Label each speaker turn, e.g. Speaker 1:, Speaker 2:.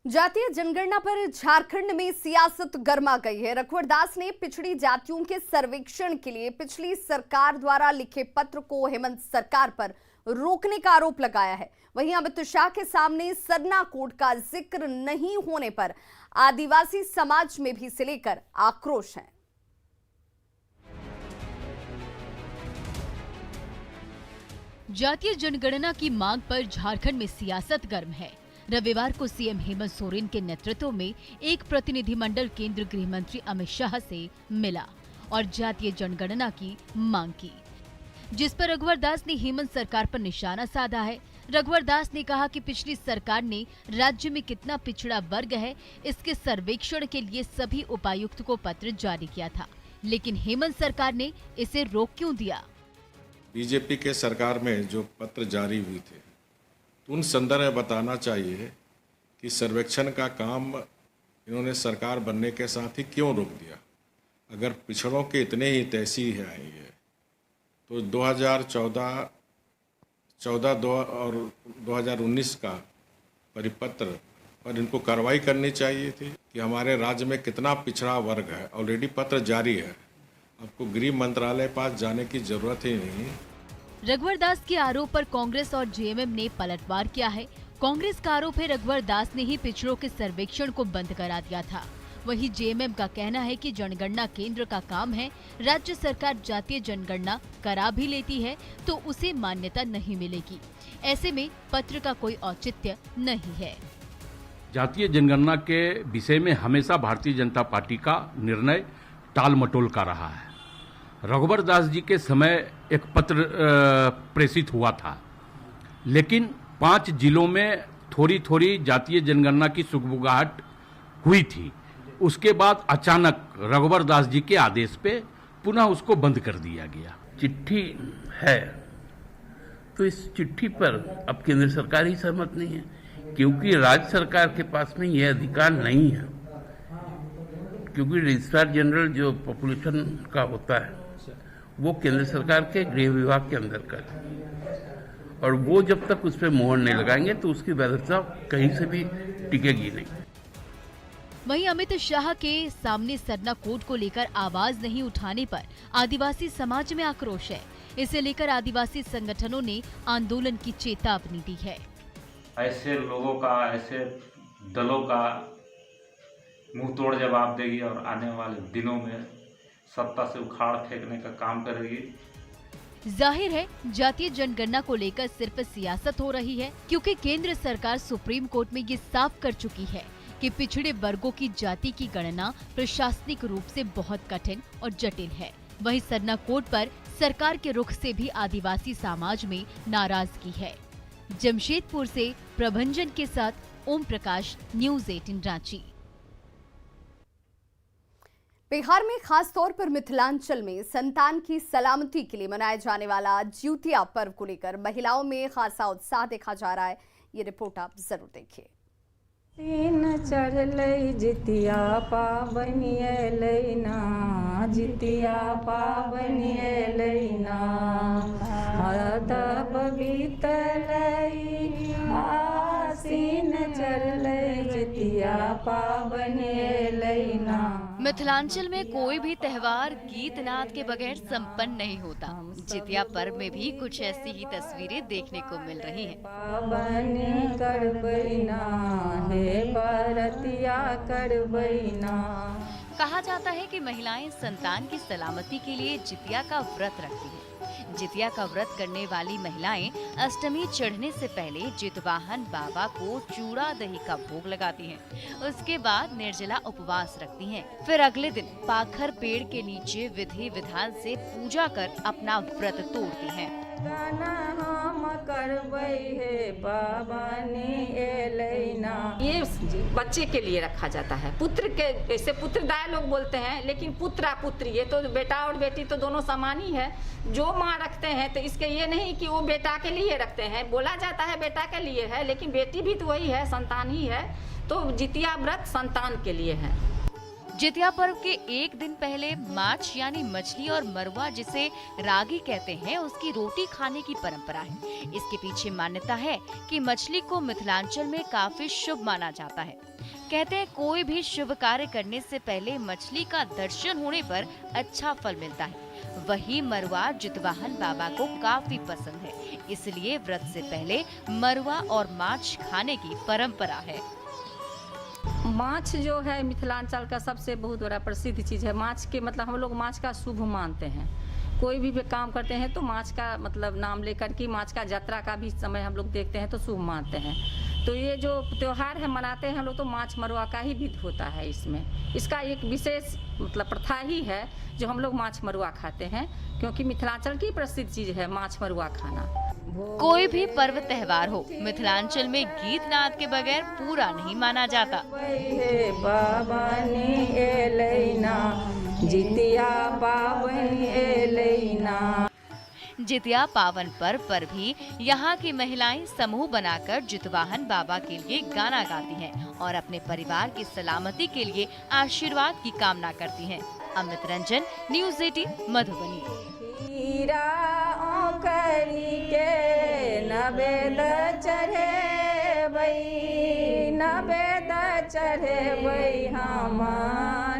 Speaker 1: जातीय जनगणना पर झारखंड में सियासत गर्मा गई है। रघुवर दास ने पिछड़ी जातियों के सर्वेक्षण के लिए पिछली सरकार द्वारा लिखे पत्र को हेमंत सरकार पर रोकने का आरोप लगाया है। वहीं अमित शाह के सामने सरना कोड का जिक्र नहीं होने पर आदिवासी समाज में भी इसे लेकर आक्रोश है।
Speaker 2: जातीय जनगणना की मांग पर झारखंड में सियासत गर्म है। रविवार को सीएम हेमंत सोरेन के नेतृत्व में एक प्रतिनिधिमंडल केंद्रीय गृह मंत्री अमित शाह से मिला और जातीय जनगणना की मांग की, जिस पर रघुवर दास ने हेमंत सरकार पर निशाना साधा है। रघुवर दास ने कहा कि पिछली सरकार ने राज्य में कितना पिछड़ा वर्ग है, इसके सर्वेक्षण के लिए सभी उपायुक्त को पत्र जारी किया था, लेकिन हेमंत सरकार ने इसे रोक क्यों दिया?
Speaker 3: बीजेपी के सरकार में जो पत्र जारी हुए थे उन संदर्भ में बताना चाहिए कि सर्वेक्षण का काम इन्होंने सरकार बनने के साथ ही क्यों रोक दिया। अगर पिछड़ों के इतने ही तहसील है तो 2014 और 2019 का परिपत्र पर इनको कार्रवाई करनी चाहिए थी कि हमारे राज्य में कितना पिछड़ा वर्ग है। ऑलरेडी पत्र जारी है, आपको गृह मंत्रालय पास जाने की जरूरत ही नहीं।
Speaker 2: रघुवर दास के आरोप पर कांग्रेस और जेएमएम ने पलटवार किया है। कांग्रेस का आरोप है रघुवर दास ने ही पिछड़ों के सर्वेक्षण को बंद करा दिया था। वहीं जेएमएम का कहना है कि जनगणना केंद्र का काम है, राज्य सरकार जातीय जनगणना करा भी लेती है तो उसे मान्यता नहीं मिलेगी। ऐसे में पत्र का कोई औचित्य नहीं है।
Speaker 4: जातीय जनगणना के विषय में हमेशा भारतीय जनता पार्टी का निर्णय टाल मटोल का रहा है। रघुवर दास जी के समय एक पत्र प्रेषित हुआ था, लेकिन 5 जिलों में थोड़ी थोड़ी जातीय जनगणना की सुगबुगाहट हुई थी। उसके बाद अचानक रघुवर दास जी के आदेश पे पुनः उसको बंद कर दिया गया।
Speaker 5: चिट्ठी है तो इस चिट्ठी पर अब केंद्र सरकार ही सहमत नहीं है, क्योंकि राज्य सरकार के पास में यह अधिकार नहीं है, क्योंकि रजिस्ट्रार जनरल जो पॉपुलेशन का होता है वो केंद्र सरकार के गृह विभाग के अंदर का है और वो जब तक उस पर मोहर नहीं लगाएंगे तो उसकी वैधता कहीं से भी टिकेगी नहीं।
Speaker 2: वहीं अमित शाह के सामने सरना कोड को लेकर आवाज नहीं उठाने पर आदिवासी समाज में आक्रोश है। इसे लेकर आदिवासी संगठनों ने आंदोलन की चेतावनी दी है।
Speaker 6: ऐसे लोगों का, ऐसे दलों का मुंह तोड़ जवाब देगी और आने वाले दिनों में सत्ता से उखाड़ फेंकने का काम करेगी।
Speaker 2: जाहिर है जातीय जनगणना को लेकर सिर्फ सियासत हो रही है, क्योंकि केंद्र सरकार सुप्रीम कोर्ट में ये साफ कर चुकी है कि पिछड़े वर्गों की जाति की गणना प्रशासनिक रूप से बहुत कठिन और जटिल है। वहीं सरना कोड पर सरकार के रुख से भी आदिवासी समाज में नाराजगी है। जमशेदपुर से प्रभंजन के साथ ओम प्रकाश, न्यूज़ 18 रांची।
Speaker 1: बिहार में खास तौर पर मिथिलांचल में संतान की सलामती के लिए मनाया जाने वाला जिउतिया पर्व को लेकर महिलाओं में खासा उत्साह देखा जा रहा है। ये रिपोर्ट आप जरूर देखिए।
Speaker 7: तीन चढ़लई जितिया पाबनि अयलैना, जितिया पाबनि अयलैना, हरदब बीतलई आसीन चढ़लई जितिया पाबनि अयलैना।
Speaker 2: मिथिलांचल में कोई भी त्योहार गीत नाद के बगैर संपन्न नहीं होता। जितिया पर्व में भी कुछ ऐसी ही तस्वीरें देखने को मिल रही हैं।
Speaker 7: पाबनि करबैना हे बरतिया करबैना।
Speaker 2: कहा जाता है कि महिलाएं संतान की सलामती के लिए जितिया का व्रत रखती हैं। जितिया का व्रत करने वाली महिलाएं अष्टमी चढ़ने से पहले जितवाहन बाबा को चूड़ा दही का भोग लगाती हैं। उसके बाद निर्जला उपवास रखती हैं। फिर अगले दिन पाखर पेड़ के नीचे विधि विधान से पूजा कर अपना व्रत तोड़ती हैं।
Speaker 7: गाना हम करबै हे पाबनि अयलैना।
Speaker 8: ये बच्चे के लिए रखा जाता है, पुत्र के, जैसे पुत्रदाय लोग बोलते हैं, लेकिन पुत्रा पुत्री, ये तो बेटा और बेटी तो दोनों समान ही है। जो माँ रखते हैं तो इसके ये नहीं कि वो बेटा के लिए रखते हैं, बोला जाता है बेटा के लिए है, लेकिन बेटी भी तो वही है, संतान ही है। तो जितिया व्रत संतान के लिए है।
Speaker 2: जितिया पर्व के एक दिन पहले माछ यानी मछली और मरुआ जिसे रागी कहते हैं उसकी रोटी खाने की परंपरा है। इसके पीछे मान्यता है कि मछली को मिथिलांचल में काफी शुभ माना जाता है। कहते हैं कोई भी शुभ कार्य करने से पहले मछली का दर्शन होने पर अच्छा फल मिलता है। वही मरुआ जितवाहन बाबा को काफी पसंद है, इसलिए व्रत से पहले मरुआ और माछ खाने की परंपरा है।
Speaker 8: माछ जो है मिथिलांचल का सबसे बहुत बड़ा प्रसिद्ध चीज है। माछ के मतलब हम लोग माछ का शुभ मानते हैं। कोई भी काम करते हैं तो माछ का मतलब नाम लेकर के माछ का यात्रा का भी समय हम लोग देखते हैं तो शुभ मानते हैं। तो ये जो त्योहार है मनाते हैं हम लोग तो माछ मरुआ का ही विध होता है। इसमें इसका एक विशेष मतलब प्रथा ही है जो हम लोग माछ मरुआ खाते हैं, क्योंकि मिथिलांचल की प्रसिद्ध चीज है माछ मरुआ खाना।
Speaker 2: कोई भी पर्व त्योहार हो मिथिलांचल में गीत नाद के बगैर पूरा नहीं माना जाता।
Speaker 7: जितिया पावन एलैना।
Speaker 2: जितिया पावन पर्व पर भी यहाँ की महिलाएं समूह बनाकर जितवाहन बाबा के लिए गाना गाती हैं और अपने परिवार की सलामती के लिए आशीर्वाद की कामना करती हैं। अमित रंजन, न्यूज़ 18 मधुबनी।
Speaker 7: नवेद चढ़े वही हमार